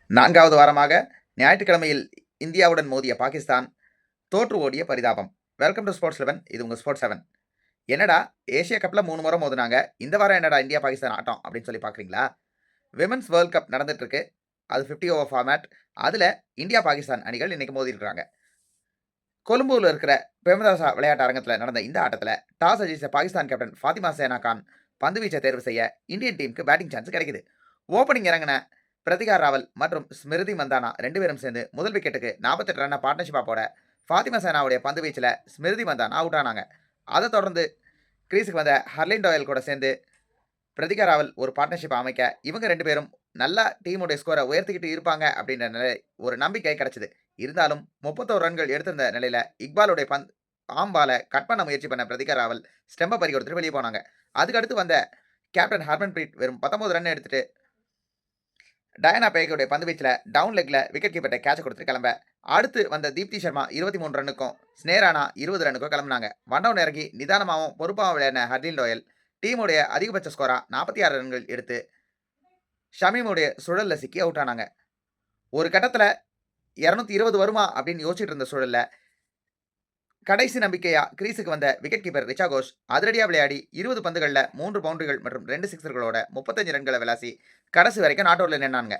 4வது வாரமாக ஞாயிற்றுக்கிழமையில் இந்தியாவுடன் மோதிய பாகிஸ்தான் தோற்று ஓடிய பரிதாபம். Welcome to sports 11. இது உங்க ஸ்போர்ட்ஸ் 7. என்னடா ஏசியா கப்ல 3 முறை மோதுனாங்க, இந்த வாரம் என்னடா இந்தியா பாகிஸ்தான் ஆட்டம் அப்படின்னு சொல்லி பார்க்குறீங்களா? விமென்ஸ் வேர்ல்ட் கப் நடந்துட்டு இருக்கு. அது 50 ஓவர் ஃபார்மேட். அதில் இந்தியா பாகிஸ்தான் அணிகள் இன்னைக்கு மோதி இருக்காங்க. கொழும்பூரில் இருக்கிற பிரேமதாசா விளையாட்டு அரங்கத்தில் நடந்த இந்த ஆட்டத்தில் டாஸ் ஜெயிச்ச பாகிஸ்தான் கேப்டன் ஃபாத்திமா சேனா கான் பந்து வீச்சை தேர்வு செய்ய இந்தியன் டீமுக்கு பேட்டிங் சான்ஸ் கிடைக்குது. ஓப்பனிங் இறங்கின பிரதிகா ராவல் மற்றும் ஸ்மிருதி மந்தானா 2 பேரும் சேர்ந்து முதல் விக்கெட்டுக்கு 48 ரன்னை பார்ட்னர்ஷிப்பாக போட ஃபாத்திமா சேனாவுடைய பந்து வீச்சில் ஸ்மிருதி மந்தானா அவுட் ஆனாங்க. அதை தொடர்ந்து கிரீஸுக்கு வந்த ஹர்லின் டோயல் கூட சேர்ந்து பிரதிகா ராவல் ஒரு பார்ட்னர்ஷிப் அமைக்க இவங்க 2 பேரும் நல்லா டீமுடைய ஸ்கோரை உயர்த்திக்கிட்டு இருப்பாங்க அப்படின்ற நிலை ஒரு நம்பிக்கை கிடைச்சது. இருந்தாலும் 31 ரன்கள் எடுத்திருந்த நிலையில இக்பாலுடைய ஆம்பால கட் பண்ண முயற்சி பண்ண பிரதிகா ராவல் ஸ்டெம்பை பறி கொடுத்துட்டு வெளியே போனாங்க. அதுக்கு அடுத்து வந்த கேப்டன் ஹர்மன் பிரீத் வெறும் 19 ரன் எடுத்துட்டு டயானா பேகோடைய பந்து வீச்சில் டவுன் லெக்ல விக்கெட் கீப்பர்ட்ட கேட்ச் கொடுத்துட்டு கிளம்ப, அடுத்து வந்த தீப்தி சர்மா 23 ரன்னுக்கும் ஸ்னேரானா 20 ரன்னுக்கும் கிளம்பினாங்க. ஒன் டவுன் இறங்கி நிதானமாகவும் பொறுப்பாகவும் விளையாடின ஹர்லின் டோயல் டீமுடைய அதிகபட்ச ஸ்கோரா 46 ரன்கள் எடுத்து ஷமீமுடைய சுழல்ல சிக்கி அவுட் ஆனாங்க. ஒரு கட்டத்தில் 220 வருமா அப்படின்னு யோசிச்சுட்டு இருந்த சூழல்ல கடைசி நம்பிக்கையா கிரீஸுக்கு வந்த விக்கெட் கீப்பர் ரிச்சா கோஷ் அதிரடியாக விளையாடி 20 பந்துகளில் 3 பவுண்டரிகள் மற்றும் 2 சிக்ஸர்களோட 35 ரன்களை விளாசி கடைசி வரைக்கும் நாட் அவுட்ல நின்னாங்க.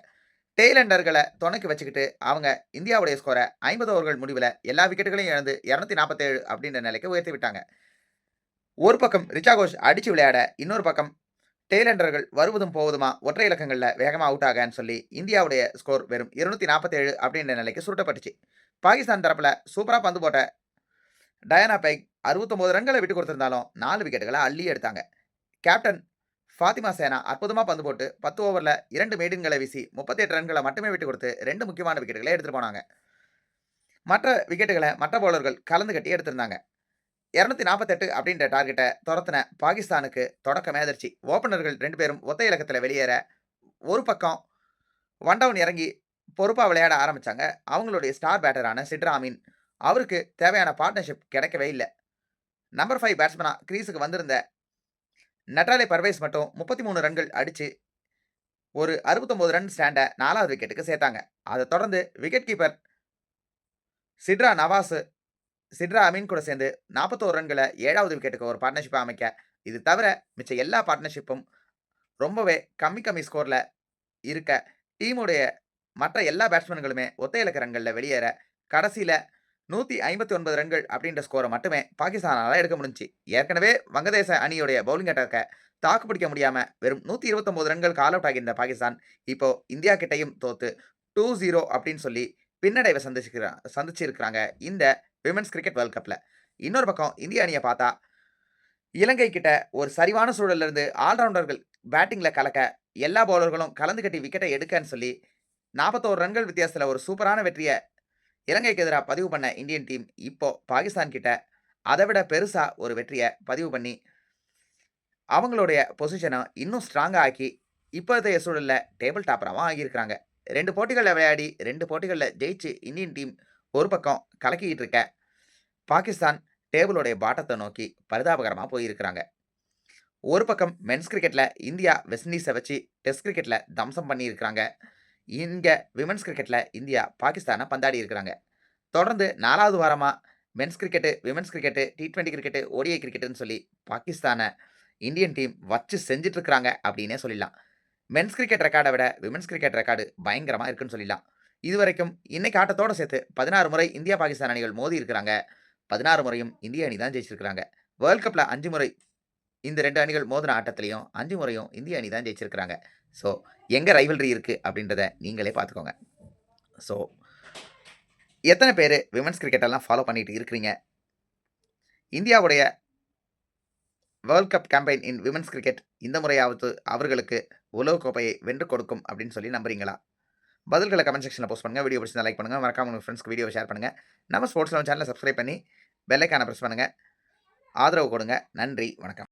டெய்லண்டர்களை துணைக்கு வச்சுக்கிட்டு அவங்க இந்தியாவுடைய ஸ்கோரை 50 ஓவர்கள் முடிவில் எல்லா விக்கெட்டுகளையும் இழந்து 247 அப்படின்ற நிலைக்கு உயர்த்தி விட்டாங்க. ஒரு பக்கம் ரிச்சா கோஷ் அடிச்சு விளையாட, இன்னொரு பக்கம் டெய்லண்டர்கள் வருவதும் போவதுமா ஒற்றை இலக்கங்களில் வேகமாக அவுட் ஆகன்னு சொல்லி இந்தியாவுடைய ஸ்கோர் வெறும் 247 அப்படின்ற நிலைக்கு சுருட்டப்பட்டுச்சு. பாகிஸ்தான் தரப்பில் சூப்பராக பந்து போட்ட டயானா பேக் 69 ரன்களை விட்டு கொடுத்திருந்தாலும் 4 விக்கெட்டுகளை அள்ளி எடுத்தாங்க. கேப்டன் ஃபாத்திமா சேனா அற்புதமாக பந்து போட்டு 10 ஓவரில் 2 மெய்டன்களை வீசி 38 ரன்களை மட்டுமே விட்டு கொடுத்து 2 முக்கியமான விக்கெட்டுகளை எடுத்துட்டு போனாங்க. மற்ற விக்கெட்டுகளை மற்ற பவுலர்கள் கலந்து கட்டி எடுத்திருந்தாங்க. 248 அப்படின்ற டார்கெட்டை துரத்தின பாகிஸ்தானுக்கு தொடக்கமே அதிர்ச்சி. ஓப்பனர்கள் 2 பேரும் ஒத்த இலக்கத்தில் வெளியேற, ஒரு பக்கம் ஒன் டவுன் இறங்கி பொறுப்பாக விளையாட ஆரம்பித்தாங்க. அவங்களுடைய ஸ்டார் பேட்டரான சிட்ரா அமீன் அவருக்கு தேவையான பார்ட்னர்ஷிப் கிடைக்கவே இல்லை. நம்பர் 5 பேட்ஸ்மேனாக கிரீஸுக்கு வந்திருந்த நட்டாலே பர்வேஸ் மட்டும் 33 ரன்கள் அடித்து ஒரு 69 ரன் ஸ்டாண்டை 4வது விக்கெட்டுக்கு சேர்த்தாங்க. அதை தொடர்ந்து விக்கெட் கீப்பர் சிட்ரா அமீன் கூட சேர்ந்து 41 ரன்களை 7வது விக்கெட்டுக்கு ஒரு பார்ட்னர்ஷிப்பாக அமைக்க, இது தவிர மிச்ச எல்லா பார்ட்னர்ஷிப்பும் ரொம்பவே கம்மி ஸ்கோரில் இருக்க டீமுடைய மற்ற எல்லா பேட்ஸ்மேன்களுமே ஒத்த இலக்க ரன்களில் வெளியேற கடைசியில் 159 ரன்கள் அப்படின்ற ஸ்கோரை மட்டுமே பாகிஸ்தானால் எடுக்க முடிஞ்சு. ஏற்கனவே வங்கதேச அணியுடைய பவுலிங் அட்டாக்கை தாக்கு பிடிக்க முடியாமல் வெறும் 129 ரன்கள் கால் அவுட் ஆகியிருந்த பாகிஸ்தான் இப்போ இந்தியா கிட்டையும் தோத்து 2-0 அப்படின்னு சொல்லி பின்னடைவை சந்திச்சிருக்கிறாங்க இந்த விமென்ஸ் கிரிக்கெட் வேர்ல்ட் கப்பில். இன்னொரு பக்கம் இந்திய அணியை பார்த்தா இலங்கை கிட்ட ஒரு சரிவான சூழல்ல இருந்து ஆல்ரவுண்டர்கள் பேட்டிங்கில் கலக்க, எல்லா பவுலர்களும் கலந்து கட்டி விக்கெட்டை எடுக்கன்னு சொல்லி 41 ரன்கள் வித்தியாசத்தில் ஒரு சூப்பரான வெற்றியை இலங்கைக்கு எதிராக பதிவு பண்ண இந்தியன் டீம் இப்போ பாகிஸ்தான் கிட்ட அதை விட பெருசாக ஒரு வெற்றியை பதிவு பண்ணி அவங்களுடைய பொசிஷனை இன்னும் ஸ்ட்ராங்காக ஆக்கி இப்போதைய சூழலில் டேபிள் டாப்பராகவும் ஆகியிருக்கிறாங்க. 2 போட்டிகளில் விளையாடி 2 போட்டிகளில் ஜெயிச்சு இந்தியன் டீம் ஒரு பக்கம் கலக்கிக்கிட்டு இருக்க, பாகிஸ்தான் டேபிளோடைய பாட்டத்தை நோக்கி பரிதாபகரமாக போயிருக்கிறாங்க. ஒரு பக்கம் மென்ஸ் கிரிக்கெட்டில் இந்தியா வெஸ்ட் இண்டீஸை வச்சு டெஸ்ட் கிரிக்கெட்டில் தம்சம் பண்ணியிருக்கிறாங்க. இங்கே விமென்ஸ் கிரிக்கெட்டில் இந்தியா பாகிஸ்தானை பந்தாடி இருக்கிறாங்க. தொடர்ந்து 4வது வாரமாக men's cricket, women's cricket, T20 cricket, ODI கிரிக்கெட்டுன்னு சொல்லி பாகிஸ்தானை இந்தியன் டீம் வச்சு செஞ்சிட்ருக்கிறாங்க அப்படின்னே சொல்லிடலாம். மென்ஸ் கிரிக்கெட் ரெக்கார்டை விட விமென்ஸ் கிரிக்கெட் ரெக்கார்டு பயங்கரமாக இருக்குன்னு சொல்லிடலாம். இதுவரைக்கும் இன்னைக்கு ஆட்டத்தோடு சேர்த்து 16 முறை இந்தியா பாகிஸ்தான் அணிகள் மோதி இருக்கிறாங்க. 16 முறையும் இந்திய அணி தான் ஜெயிச்சிருக்கிறாங்க. வேர்ல்ட் கப்பில் 5 முறை இந்த 2 அணிகள் மோதின ஆட்டத்திலையும் 5 முறையும் இந்திய அணி தான் ஜெயிச்சிருக்கிறாங்க. ஸோ எங்கே ரைவல்ரி இருக்குது அப்படின்றத நீங்களே பார்த்துக்கோங்க. ஸோ எத்தனை பேர் விமென்ஸ் கிரிக்கெட்டெல்லாம் ஃபாலோ பண்ணிட்டு இருக்கிறீங்க? இந்தியாவுடைய வேர்ல்ட் கப் கேம்பெயின் இன் விமென்ஸ் கிரிக்கெட் இந்த முறையாவது அவர்களுக்கு உலகக்கோப்பையை வென்று கொடுக்கும் அப்படின்னு சொல்லி நம்புறீங்களா? பதில்களை கமெண்ட் செக்ஷனில் போஸ்ட் பண்ணுங்கள். வீடியோ பிடிச்சிருந்தா லைக் பண்ணுங்கள். மறக்காம உங்கள் ஃப்ரெண்ட்ஸ்க்கு வீடியோ ஷேர் பண்ணுங்கள். நம்ம ஸ்போர்ட்ஸ் 11 சேனலை சப்ஸ்கிரைப் பண்ணி பெல் ஐகானை ப்ரெஸ் பண்ணுங்கள். ஆதரவு கொடுங்க. நன்றி, வணக்கம்.